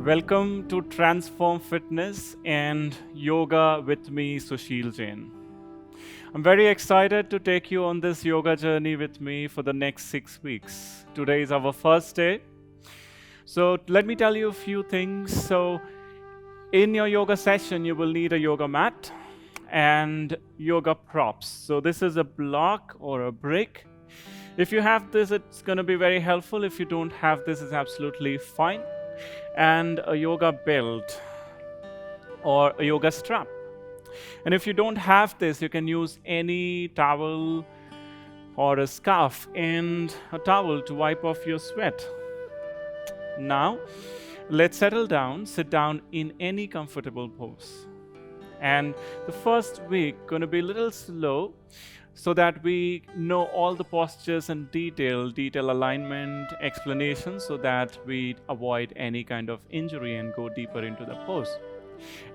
Welcome to Transform Fitness and Yoga with me, Sushil Jain. I'm very excited to take you on this yoga journey with me for the next 6 weeks. Today is our first day. So, let me tell you a few things. In your yoga session, you will need a yoga mat and yoga props. So, this is a block or a brick. If you have this, it's going to be very helpful. If you don't have this, it's absolutely fine. And a yoga belt or a yoga strap. And if you don't have this, you can use any towel or a scarf and a towel to wipe off your sweat. Now, let's settle down, sit down in any comfortable pose. And the first week going to be a little slow so that we know all the postures and detail alignment, explanation, so that we avoid any kind of injury and go deeper into the pose.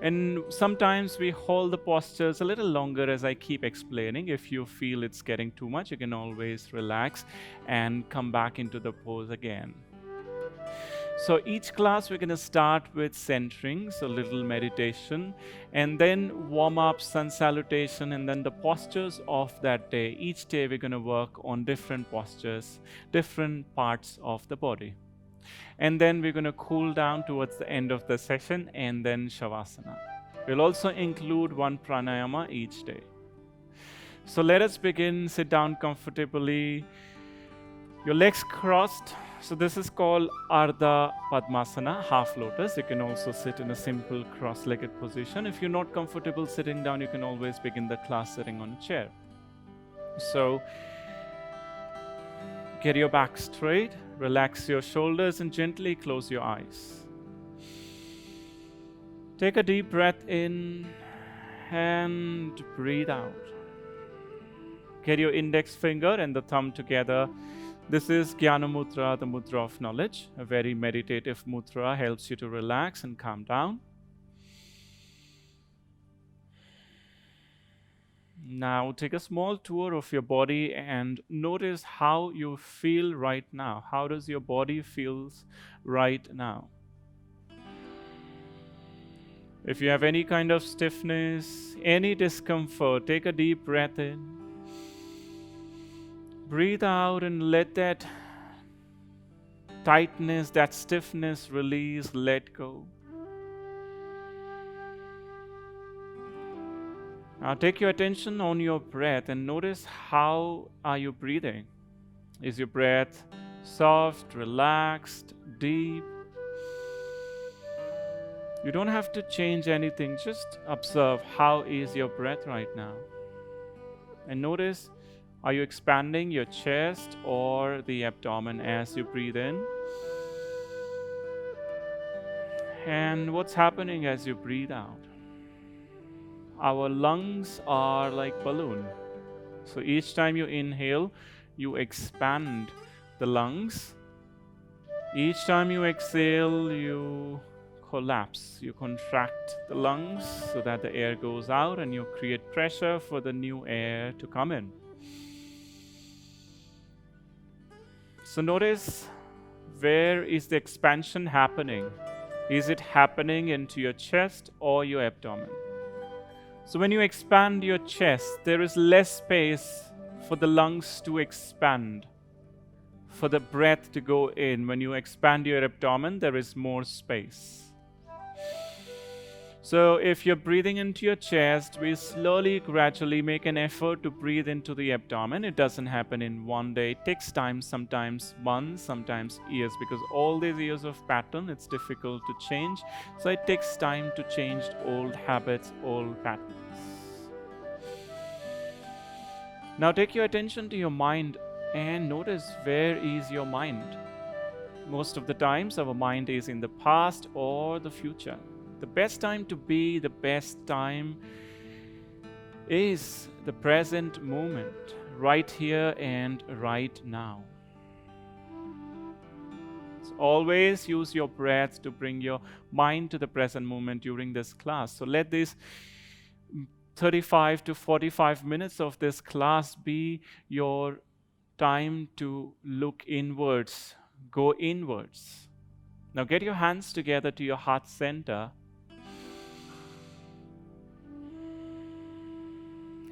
And sometimes we hold the postures a little longer as I keep explaining. If you feel it's getting too much, you can always relax and come back into the pose again. So each class we're going to start with centering, so little meditation, and then warm up, sun salutation, and then the postures of that day. Each day we're going to work on different postures, different parts of the body. And then we're going to cool down towards the end of the session, and then Savasana. We'll also include one pranayama each day. So let us begin. Sit down comfortably. Your legs crossed. So this is called Ardha Padmasana, half lotus. You can also sit in a simple cross-legged position. If you're not comfortable sitting down, you can always begin the class sitting on a chair. So get your back straight, relax your shoulders, and gently close your eyes. Take a deep breath in and breathe out. Get your index finger and the thumb together. This is Jnana Mudra, the mudra of knowledge. A very meditative mudra, helps you to relax and calm down. Now take a small tour of your body and notice how you feel right now. How does your body feel right now? If you have any kind of stiffness, any discomfort, take a deep breath in. Breathe out and let that tightness, that stiffness release, let go. Now take your attention on your breath and notice how are you breathing. Is your breath soft, relaxed, deep? You don't have to change anything, just observe how is your breath right now. And notice, are you expanding your chest or the abdomen as you breathe in? And what's happening as you breathe out? Our lungs are like balloon. So each time you inhale, you expand the lungs. Each time you exhale, you collapse. You contract the lungs so that the air goes out and you create pressure for the new air to come in. So notice, where is the expansion happening? Is it happening into your chest or your abdomen? So when you expand your chest, there is less space for the lungs to expand, for the breath to go in. When you expand your abdomen, there is more space. So if you're breathing into your chest, we slowly, gradually make an effort to breathe into the abdomen. It doesn't happen in one day. It takes time, sometimes months, sometimes years, because all these years of pattern, it's difficult to change. So it takes time to change old habits, old patterns. Now take your attention to your mind and notice, where is your mind? Most of the times, our mind is in the past or the future. The best time to be, the best time is the present moment, right here and right now. So always use your breath to bring your mind to the present moment during this class. So let this 35 to 45 minutes of this class be your time to look inwards, go inwards. Now get your hands together to your heart center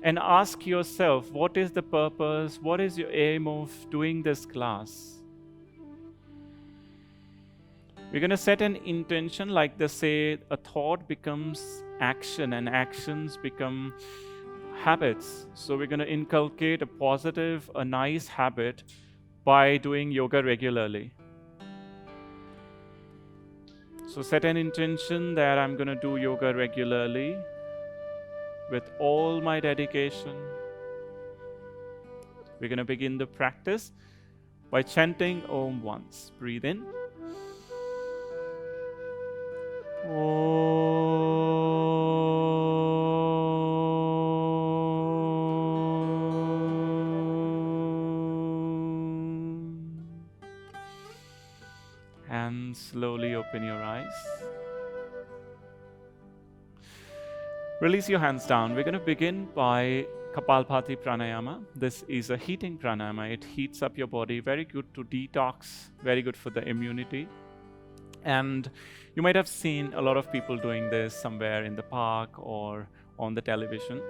and ask yourself, what is the purpose? What is your aim of doing this class? We're going to set an intention, like they say, a thought becomes action and actions become habits. So we're going to inculcate a positive, a nice habit by doing yoga regularly. So set an intention that I'm going to do yoga regularly with all my dedication. We're going to begin the practice by chanting Om once. Breathe in. And slowly open your eyes. Release your hands down. We're going to begin by Kapalbhati Pranayama. This is a heating pranayama. It heats up your body. Very good to detox. Very good for the immunity. And you might have seen a lot of people doing this somewhere in the park or on the television.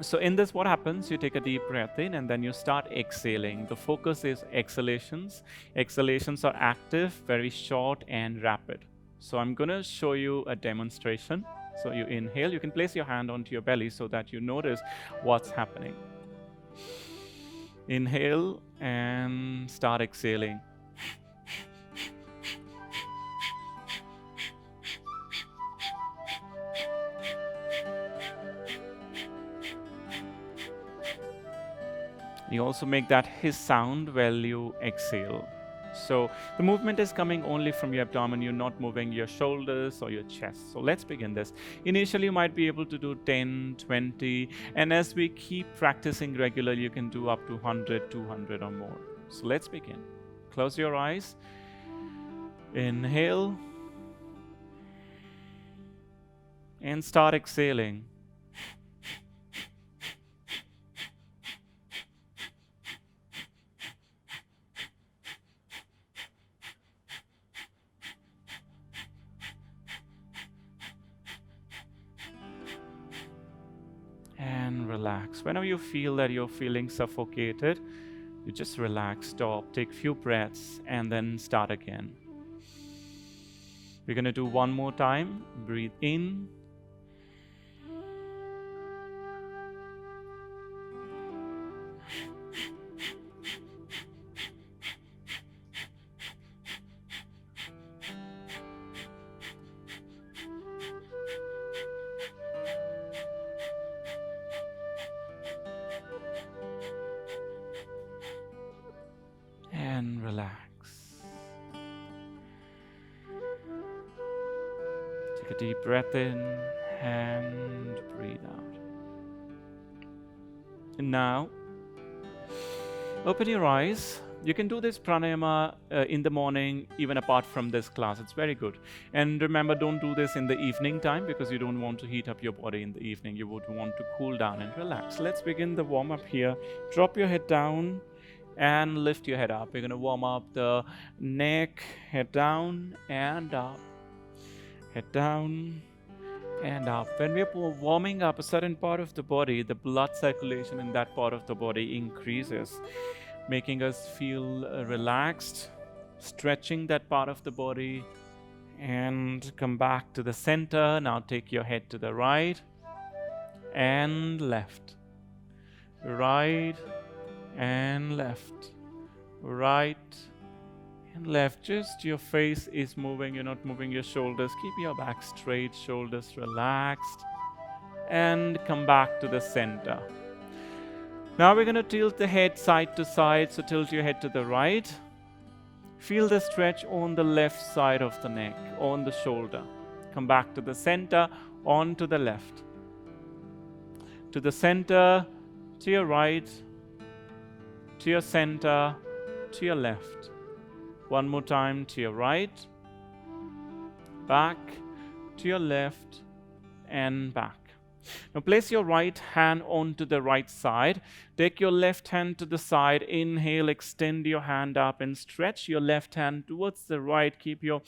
So in this, what happens? You take a deep breath in and then you start exhaling. The focus is exhalations. Exhalations are active, very short and rapid. So I'm going to show you a demonstration. So you inhale. You can place your hand onto your belly so that you notice what's happening. Inhale and start exhaling. You also make that hiss sound while you exhale. So the movement is coming only from your abdomen. You're not moving your shoulders or your chest. So let's begin this. Initially, you might be able to do 10, 20. And as we keep practicing regularly, you can do up to 100, 200 or more. So let's begin. Close your eyes. Inhale. And start exhaling. And relax. Whenever you feel that you're feeling suffocated, you just relax, stop, take a few breaths, and then start again. We're going to do one more time. Breathe in. And relax. Take a deep breath in and breathe out. And now, open your eyes. You can do this pranayama in the morning, even apart from this class. It's very good. And remember, don't do this in the evening time because you don't want to heat up your body in the evening. You would want to cool down and relax. Let's begin the warm-up here. Drop your head down and lift your head up. We're going to warm up the neck, head down and up, head down and up. When we're warming up a certain part of the body, the blood circulation in that part of the body increases, making us feel relaxed, stretching that part of the body, and come back to the center. Now take your head to the right and left, right and left, right and left. Just your face is moving, you're not moving your shoulders. Keep your back straight, shoulders relaxed, and come back to the center. Now we're going to tilt the head side to side, so tilt your head to the right. Feel the stretch on the left side of the neck, on the shoulder. Come back to the center, on to the left. To the center, to your right, to your center, to your left. One more time, to your right, back, to your left, and back. Now place your right hand onto the right side. Take your left hand to the side. Inhale, extend your hand up and stretch your left hand towards the right. Keep your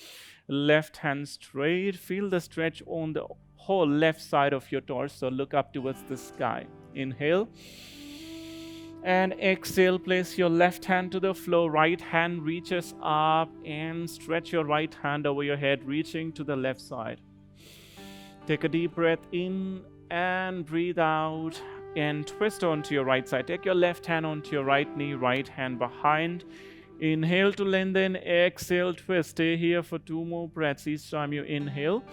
left hand straight. Feel the stretch on the whole left side of your torso. Look up towards the sky. Inhale. And exhale, place your left hand to the floor. Right hand reaches up and stretch your right hand over your head, reaching to the left side. Take a deep breath in and breathe out and twist onto your right side. Take your left hand onto your right knee, right hand behind. Inhale to lengthen, exhale, twist. Stay here for 2 more breaths. Each time you inhale,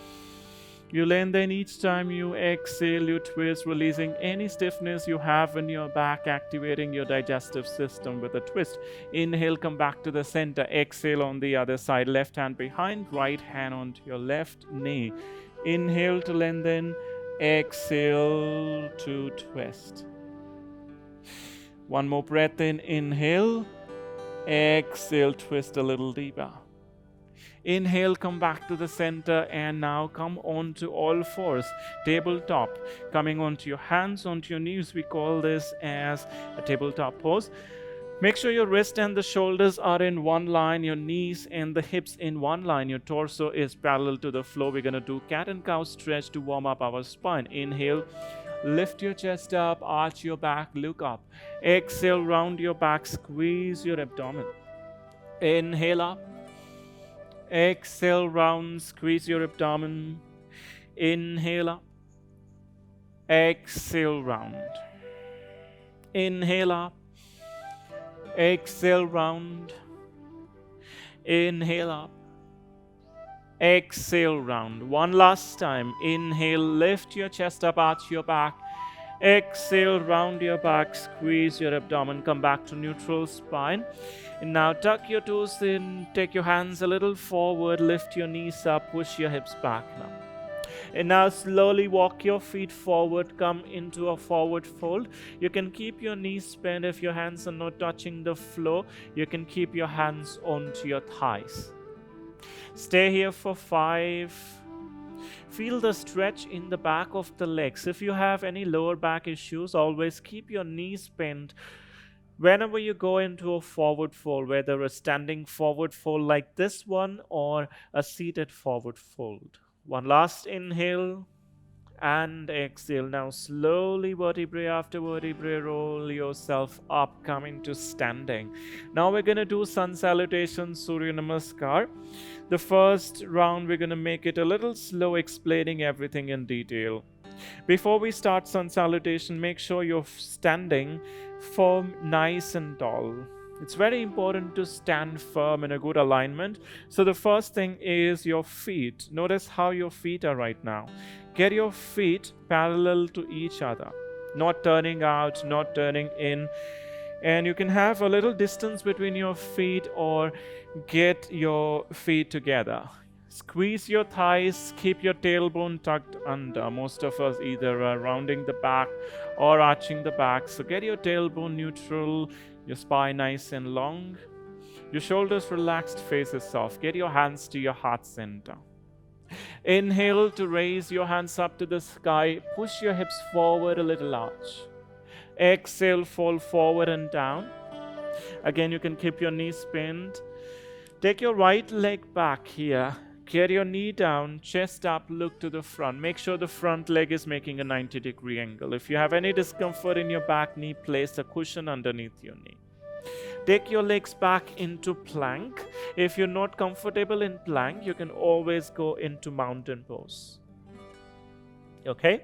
you lengthen. Each time you exhale, you twist, releasing any stiffness you have in your back, activating your digestive system with a twist. Inhale, come back to the center. Exhale on the other side. Left hand behind, right hand onto your left knee. Inhale to lengthen, exhale to twist. 1 more breath in. Inhale, exhale, twist a little deeper. Inhale, come back to the center, and now come onto all fours, tabletop, coming onto your hands, onto your knees. We call this as a tabletop pose. Make sure your wrist and the shoulders are in one line, your knees and the hips in one line. Your torso is parallel to the floor. We're going to do cat and cow stretch to warm up our spine. Inhale, lift your chest up, arch your back, look up. Exhale, round your back, squeeze your abdomen. Inhale up. Exhale, round, squeeze your abdomen. Inhale up. Exhale, round. Inhale up. Exhale, round. Inhale up. Exhale, round. One last time. Inhale, lift your chest up, arch your back. Exhale, round your back, squeeze your abdomen, come back to neutral spine. And now tuck your toes in, take your hands a little forward, lift your knees up, push your hips back now. And now slowly walk your feet forward, come into a forward fold. You can keep your knees bent. If your hands are not touching the floor, you can keep your hands onto your thighs. Stay here for 5. Feel the stretch in the back of the legs. If you have any lower back issues, always keep your knees bent. Whenever you go into a forward fold, whether a standing forward fold like this one or a seated forward fold. One last inhale and exhale. Now slowly, vertebrae after vertebrae, roll yourself up, coming to standing. Now we're going to do Sun Salutation, Surya Namaskar. The first round, we're going to make it a little slow, explaining everything in detail. Before we start Sun Salutation, make sure you're standing firm, nice and tall. It's very important to stand firm in a good alignment. So the first thing is your feet. Notice how your feet are right now. Get your feet parallel to each other, not turning out, not turning in. And you can have a little distance between your feet or get your feet together. Squeeze your thighs, keep your tailbone tucked under. Most of us either are rounding the back or arching the back. So get your tailbone neutral, your spine nice and long. Your shoulders relaxed, faces soft. Get your hands to your heart center. Inhale to raise your hands up to the sky. Push your hips forward a little arch. Exhale, fall forward and down. Again, you can keep your knees bent. Take your right leg back here. Get your knee down, chest up, look to the front. Make sure the front leg is making a 90-degree angle. If you have any discomfort in your back knee, place a cushion underneath your knee. Take your legs back into plank. If you're not comfortable in plank, you can always go into mountain pose. Okay?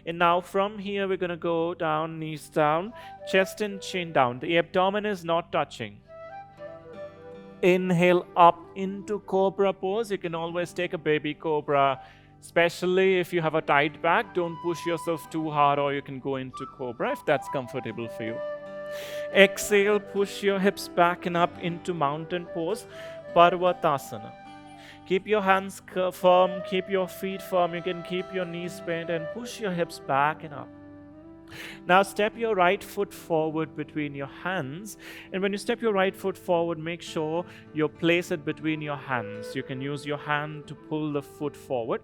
And now from here, we're going to go down, knees down, chest and chin down. The abdomen is not touching. Inhale up into Cobra Pose. You can always take a baby cobra, especially if you have a tight back. Don't push yourself too hard, or you can go into Cobra if that's comfortable for you. Exhale, push your hips back and up into Mountain Pose, Parvatasana. Keep your hands firm, keep your feet firm. You can keep your knees bent and push your hips back and up. Now step your right foot forward between your hands, and when you step your right foot forward, make sure you place it between your hands. You can use your hand to pull the foot forward.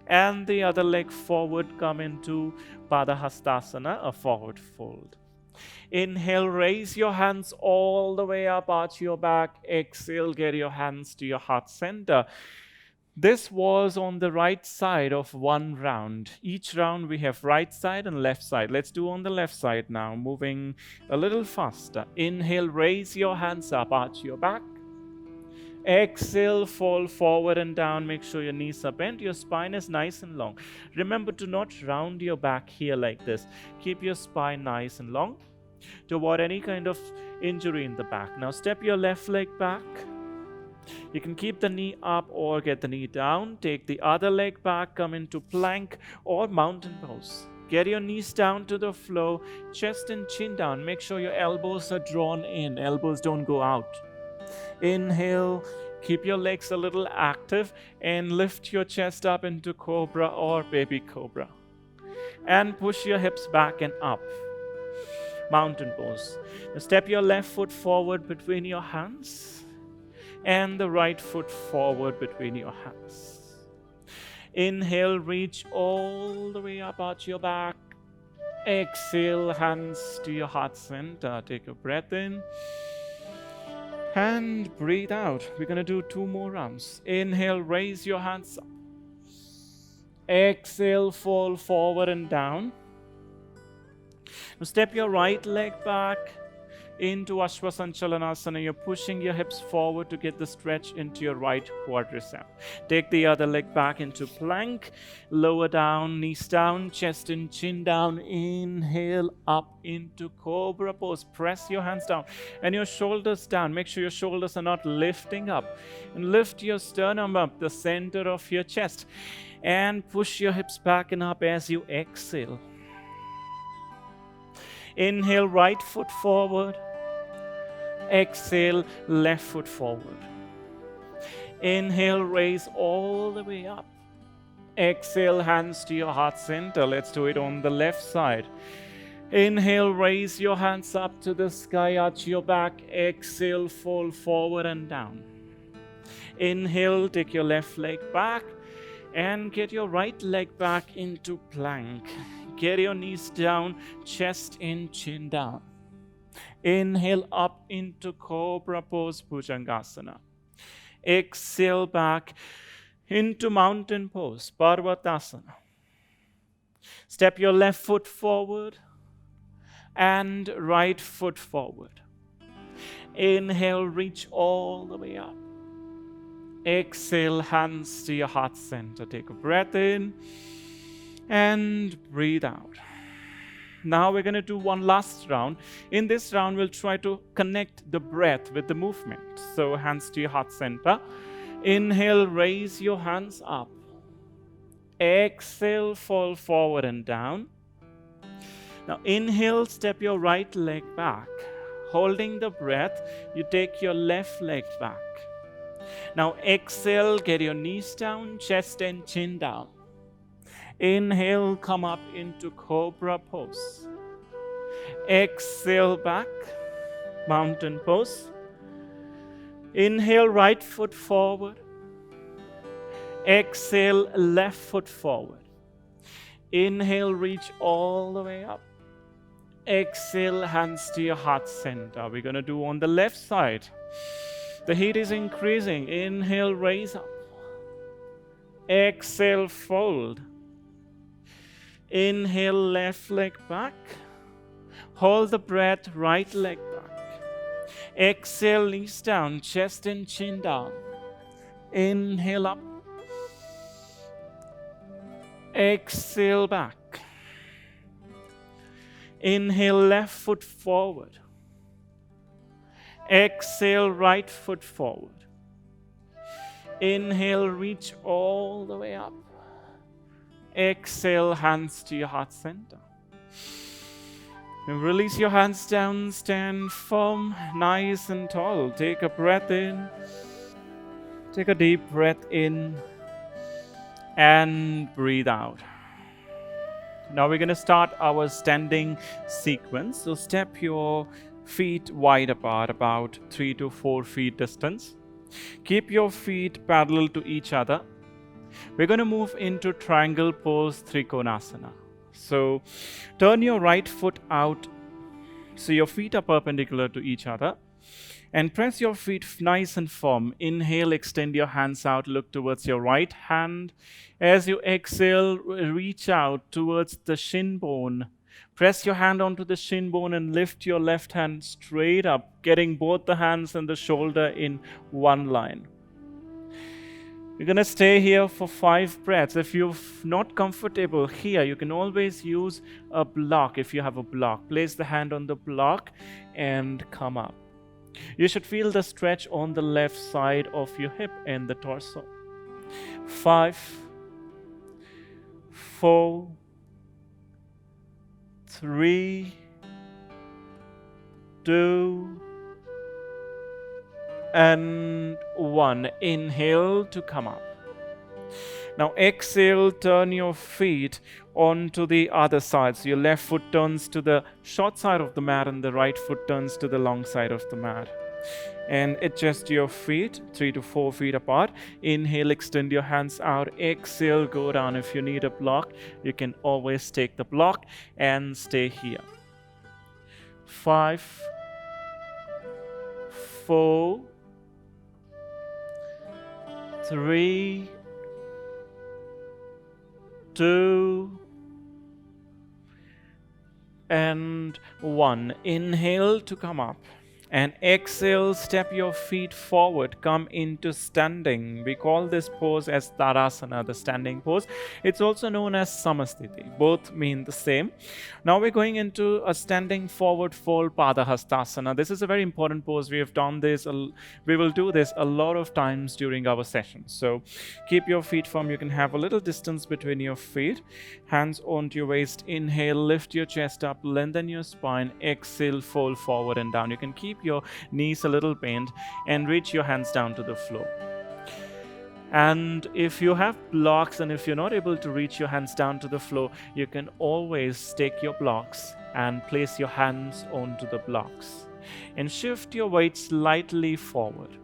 And the other leg forward, come into Padahastasana, a forward fold. Inhale, raise your hands all the way up, arch your back. Exhale, get your hands to your heart center. This was on the right side of one round. Each round we have right side and left side. Let's do on the left side now, moving a little faster. Inhale, raise your hands up, arch your back. Exhale, fall forward and down. Make sure your knees are bent, your spine is nice and long. Remember to not round your back here like this. Keep your spine nice and long to avoid any kind of injury in the back. Now step your left leg back. You can keep the knee up or get the knee down. Take the other leg back, come into plank or mountain pose. Get your knees down to the floor, chest and chin down. Make sure your elbows are drawn in, elbows don't go out. Inhale, keep your legs a little active and lift your chest up into cobra or baby cobra. And push your hips back and up. Mountain pose. Now step your left foot forward between your hands and the right foot forward between your hands. Inhale, reach all the way up, arch your back. Exhale, hands to your heart center. Take a breath in and breathe out. We're going to do 2 more rounds. Inhale, raise your hands up. Exhale, fall forward and down. Now step your right leg back into Ashwasanchalanasana. You're pushing your hips forward to get the stretch into your right quadricep. Take the other leg back into plank. Lower down, knees down, chest and chin down. Inhale, up into Cobra Pose. Press your hands down and your shoulders down. Make sure your shoulders are not lifting up. And lift your sternum up, the center of your chest. And push your hips back and up as you exhale. Inhale, right foot forward. Exhale, left foot forward. Inhale, raise all the way up. Exhale, hands to your heart center. Let's do it on the left side. Inhale, raise your hands up to the sky, arch your back. Exhale, fall forward and down. Inhale, take your left leg back and get your right leg back into plank. Get your knees down, chest in, chin down. Inhale up into Cobra Pose, Bhujangasana. Exhale back into Mountain Pose, Parvatasana. Step your left foot forward and right foot forward. Inhale, reach all the way up. Exhale, hands to your heart center. Take a breath in and breathe out. Now we're going to do one last round. In this round, we'll try to connect the breath with the movement. So hands to your heart center. Inhale, raise your hands up. Exhale, fall forward and down. Now inhale, step your right leg back. Holding the breath, you take your left leg back. Now exhale, get your knees down, chest and chin down. Inhale, come up into Cobra Pose. Exhale back, Mountain Pose. Inhale, right foot forward. Exhale, left foot forward. Inhale, reach all the way up. Exhale, hands to your heart center. We're going to do on the left side. The heat is increasing. Inhale, raise up. Exhale, fold. Inhale, left leg back. Hold the breath, right leg back. Exhale, knees down, chest and chin down. Inhale up. Exhale back. Inhale, left foot forward. Exhale, right foot forward. Inhale, reach all the way up. Exhale, hands to your heart center. And release your hands down, stand firm, nice and tall. Take a breath in. Take a deep breath in and breathe out. Now we're going to start our standing sequence. So step your feet wide apart, about 3 to 4 feet distance. Keep your feet parallel to each other. We're going to move into triangle pose, Trikonasana. So turn your right foot out so your feet are perpendicular to each other. And press your feet nice and firm. Inhale, extend your hands out, look towards your right hand. As you exhale, reach out towards the shin bone. Press your hand onto the shin bone and lift your left hand straight up, getting both the hands and the shoulder in one line. You're going to stay here for 5 breaths. If you're not comfortable here, you can always use a block if you have a block. Place the hand on the block and come up. You should feel the stretch on the left side of your hip and the torso. 5, 4, 3, 2, and 1. Inhale to come up. Now exhale, turn your feet onto the other side. So your left foot turns to the short side of the mat and the right foot turns to the long side of the mat. And adjust your feet 3 to 4 feet apart. Inhale, extend your hands out. Exhale, go down. If you need a block, you can always take the block and stay here. 5, 4, 3, 2, and 1. Inhale to come up. And exhale, step your feet forward, come into standing. We call this pose as Tadasana, the standing pose. It's also known as Samasthiti. Both mean the same. Now we're going into a standing forward fold Padahastasana. This is a very important pose. We have done this. We will do this a lot of times during our sessions. So keep your feet firm. You can have a little distance between your feet. Hands onto your waist. Inhale, lift your chest up, lengthen your spine. Exhale, fold forward and down. You can keep your knees a little bent and reach your hands down to the floor. And if you have blocks and if you're not able to reach your hands down to the floor, you can always take your blocks and place your hands onto the blocks and shift your weight slightly forward.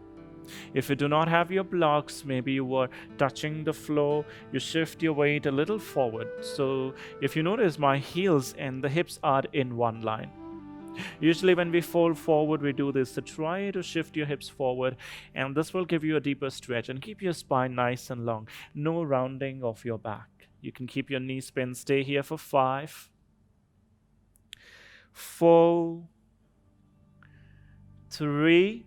If you do not have your blocks, maybe you were touching the floor, you shift your weight a little forward. So if you notice, my heels and the hips are in one line. Usually when we fold forward, we do this. So try to shift your hips forward, and this will give you a deeper stretch and keep your spine nice and long. No rounding of your back. You can keep your knees bent. Stay here for 5, 4, 3,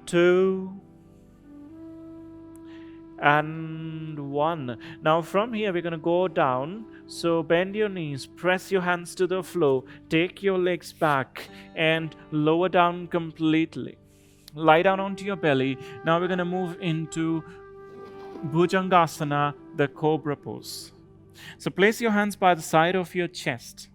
2, and 1. Now from here we're going to go down. So bend your knees, press your hands to the floor, take your legs back and lower down completely. Lie down onto your belly. Now we're going to move into Bhujangasana, the Cobra Pose. So place your hands by the side of your chest.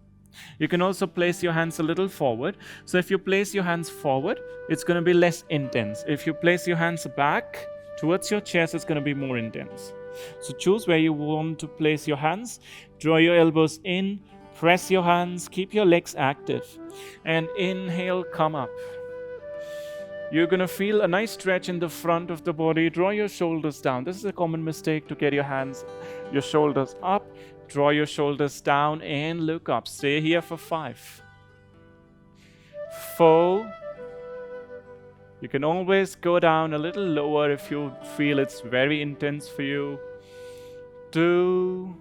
You can also place your hands a little forward. So if you place your hands forward, it's going to be less intense. If you place your hands back towards your chest, it's going to be more intense. So choose where you want to place your hands. Draw your elbows in, press your hands, keep your legs active. And inhale, come up. You're going to feel a nice stretch in the front of the body. Draw your shoulders down. This is a common mistake, to get your hands, your shoulders up. Draw your shoulders down and look up. Stay here for 5, 4. You can always go down a little lower if you feel it's very intense for you. 2,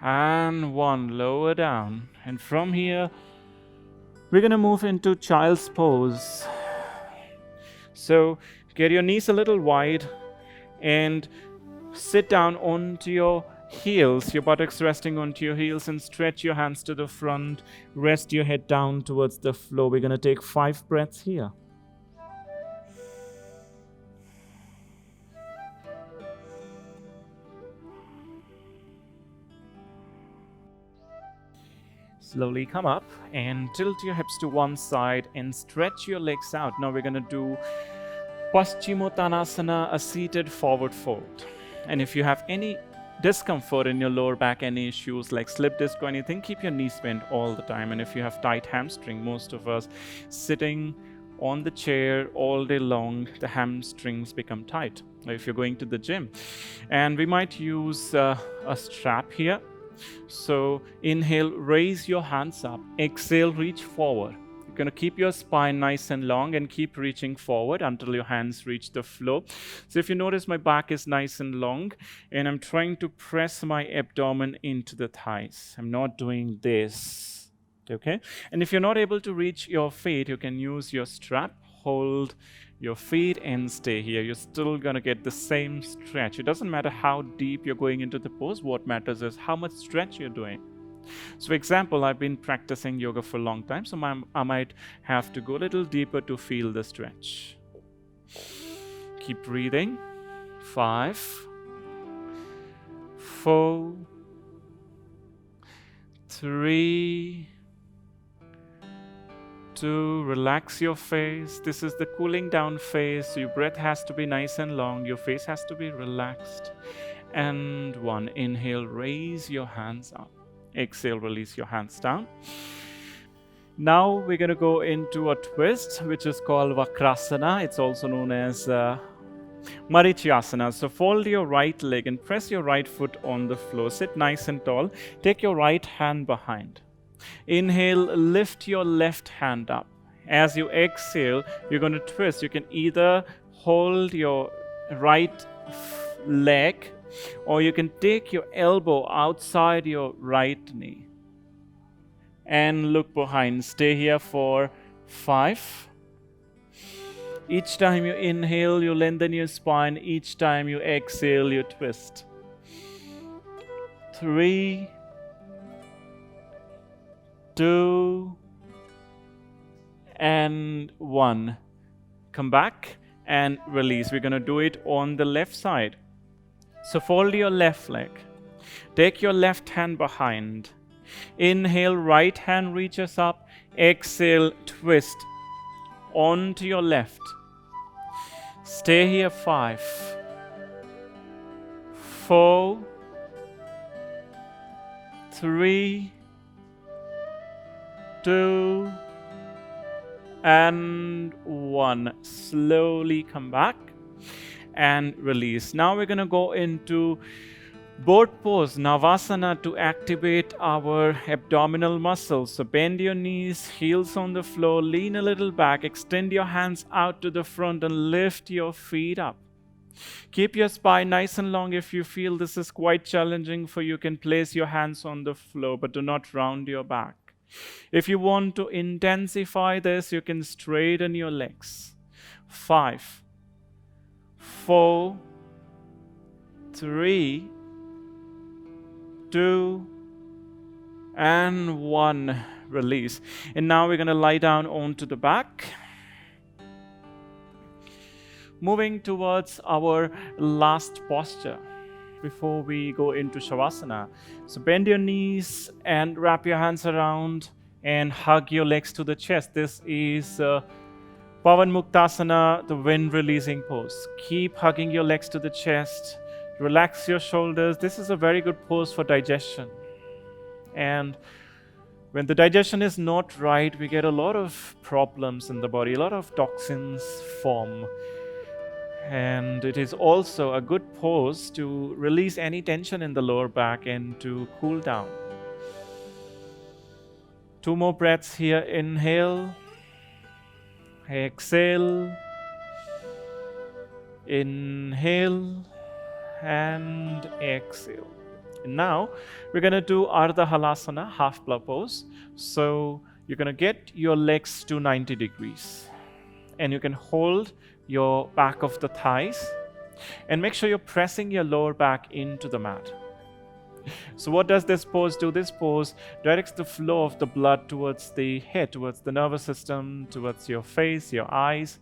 and 1. Lower down. And from here, we're going to move into child's pose. So get your knees a little wide and sit down onto your heels, your buttocks resting onto your heels, and stretch your hands to the front. Rest your head down towards the floor. We're going to take 5 breaths here. Slowly come up and tilt your hips to one side and stretch your legs out. Now we're going to do Paschimottanasana, a seated forward fold. And if you have any discomfort in your lower back, any issues like slip disc or anything, keep your knees bent all the time. And if you have tight hamstring, most of us sitting on the chair all day long, the hamstrings become tight. If you're going to the gym, and we might use a strap here. So inhale, raise your hands up. Exhale, reach forward. You're going to keep your spine nice and long and keep reaching forward until your hands reach the floor. So if you notice, my back is nice and long and I'm trying to press my abdomen into the thighs. I'm not doing this. Okay? And if you're not able to reach your feet, you can use your strap. Hold your feet and stay here. You're still going to get the same stretch. It doesn't matter how deep you're going into the pose. What matters is how much stretch you're doing. So, for example, I've been practicing yoga for a long time, so I might have to go a little deeper to feel the stretch. Keep breathing. 5, 4, 3, 2, relax your face. This is the cooling down phase, so your breath has to be nice and long. Your face has to be relaxed. And 1, inhale, raise your hands up. Exhale, release your hands down. Now we're going to go into a twist, which is called Vakrasana. It's also known as Marichyasana. So fold your right leg and press your right foot on the floor. Sit nice and tall. Take your right hand behind. Inhale, lift your left hand up. As you exhale, you're going to twist. You can either hold your right leg or you can take your elbow outside your right knee and look behind. Stay here for 5. Each time you inhale, you lengthen your spine. Each time you exhale, you twist. 3, 2, and 1. Come back and release. We're going to do it on the left side. So fold your left leg. Take your left hand behind. Inhale, right hand reaches up. Exhale, twist onto your left. Stay here 5, 4, 3, 2, and 1. Slowly come back and release. Now we're going to go into boat pose, Navasana, to activate our abdominal muscles. So bend your knees, heels on the floor, lean a little back, extend your hands out to the front and lift your feet up. Keep your spine nice and long. If you feel this is quite challenging for you, you can place your hands on the floor, but do not round your back. If you want to intensify this, you can straighten your legs. 5, 4, 3, 2, and 1. Release. And now we're going to lie down onto the back. Moving towards our last posture before we go into Savasana. So bend your knees and wrap your hands around and hug your legs to the chest. This is Pavan Muktasana, the wind releasing pose. Keep hugging your legs to the chest. Relax your shoulders. This is a very good pose for digestion. And when the digestion is not right, we get a lot of problems in the body. A lot of toxins form. And it is also a good pose to release any tension in the lower back and to cool down. 2 more breaths here. Inhale. Exhale. Inhale. And exhale. And now we're going to do Ardha Halasana, half pose. So you're going to get your legs to 90 degrees. And you can hold your back of the thighs and make sure you're pressing your lower back into the mat. So what does this pose do? This pose directs the flow of the blood towards the head, towards the nervous system, towards your face, your eyes.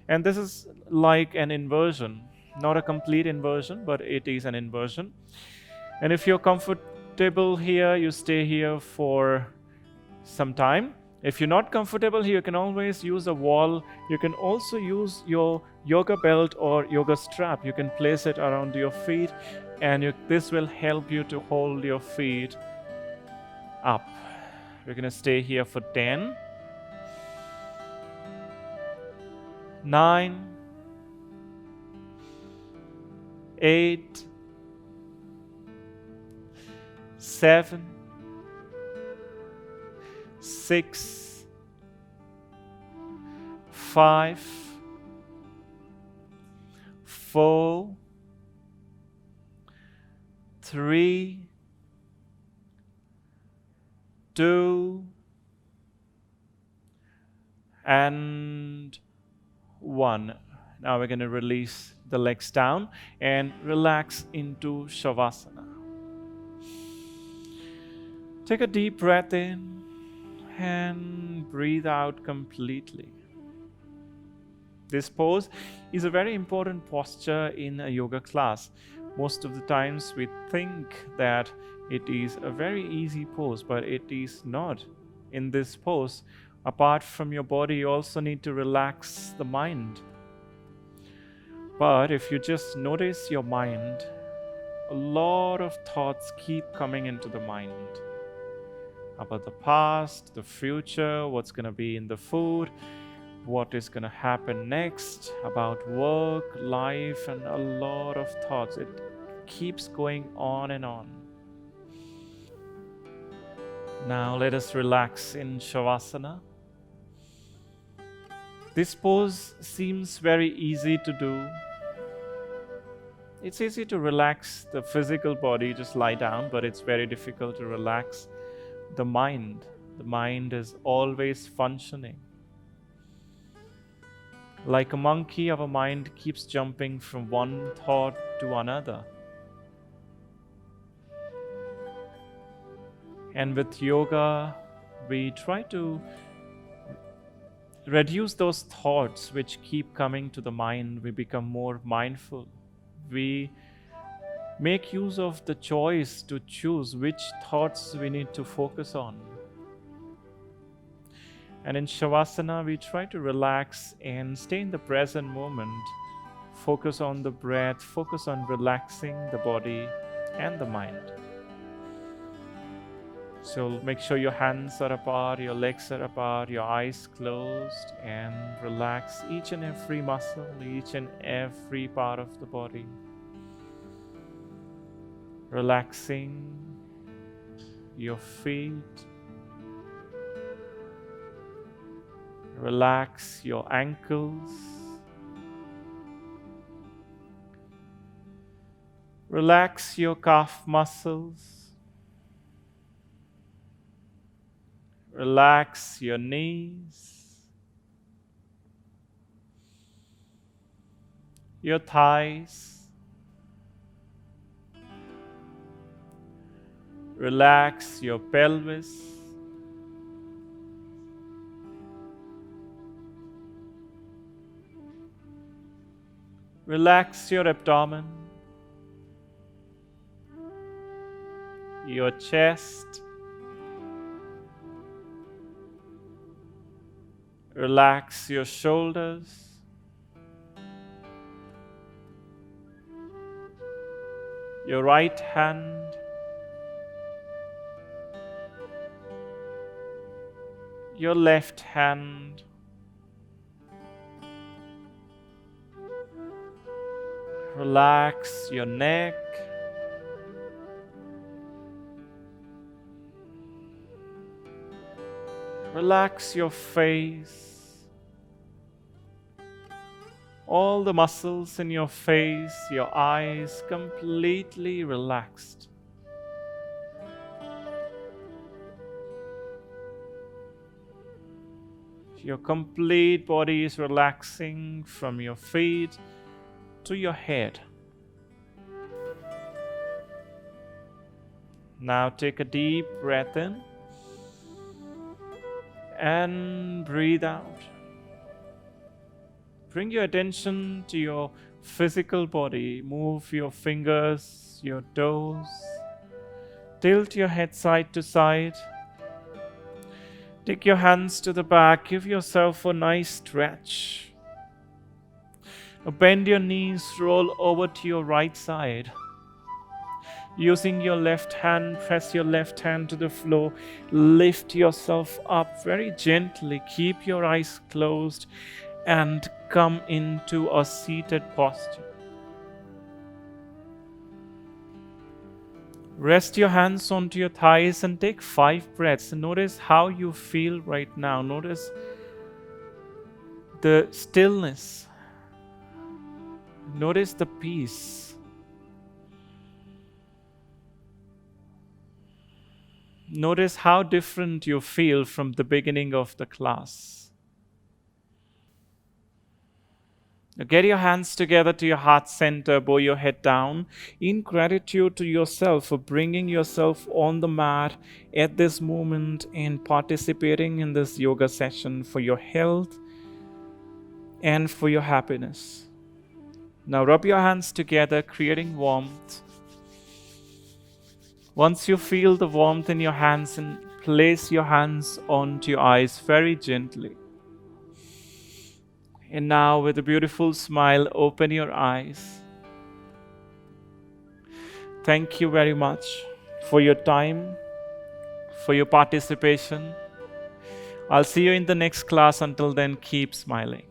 And this is like an inversion, not a complete inversion, but it is an inversion. And if you're comfortable here, you stay here for some time. If you're not comfortable here, you can always use a wall. You can also use your yoga belt or yoga strap. You can place it around your feet, and this will help you to hold your feet up. We're going to stay here for 10, 9, 8, 7, 6, 5, 4, 3, 2, and 1. Now we're going to release the legs down and relax into Savasana. Take a deep breath in and breathe out completely. This pose is a very important posture in a yoga class. Most of the times we think that it is a very easy pose, but it is not. In this pose, apart from your body, you also need to relax the mind. But if you just notice your mind, a lot of thoughts keep coming into the mind about the past, the future, what's going to be in the food, what is going to happen next, about work, life, and a lot of thoughts. It keeps going on and on. Now let us relax in Shavasana. This pose seems very easy to do. It's easy to relax the physical body, just lie down, but it's very difficult to relax the mind. The mind is always functioning. Like a monkey, our mind keeps jumping from one thought to another. And with yoga, we try to reduce those thoughts which keep coming to the mind. We become more mindful. We make use of the choice to choose which thoughts we need to focus on. And in Shavasana, we try to relax and stay in the present moment. Focus on the breath, focus on relaxing the body and the mind. So make sure your hands are apart, your legs are apart, your eyes closed, and relax each and every muscle, each and every part of the body. Relaxing your feet. Relax your ankles. Relax your calf muscles. Relax your knees, your thighs. Relax your pelvis. Relax your abdomen, your chest. Relax your shoulders. Your right hand. Your left hand. Relax your neck. Relax your face. All the muscles in your face, your eyes completely relaxed. Your complete body is relaxing from your feet to your head. Now take a deep breath in and breathe out. Bring your attention to your physical body. Move your fingers, your toes. Tilt your head side to side. Take your hands to the back. Give yourself a nice stretch. Now bend your knees, roll over to your right side. Using your left hand, press your left hand to the floor. Lift yourself up very gently. Keep your eyes closed and come into a seated posture. Rest your hands onto your thighs and take 5 breaths. Notice how you feel right now. Notice the stillness. Notice the peace. Notice how different you feel from the beginning of the class. Now get your hands together to your heart center, bow your head down in gratitude to yourself for bringing yourself on the mat at this moment and participating in this yoga session for your health and for your happiness. Now rub your hands together, creating warmth. Once you feel the warmth in your hands, and place your hands onto your eyes very gently. And now with a beautiful smile, open your eyes. Thank you very much for your time, for your participation. I'll see you in the next class. Until then, keep smiling.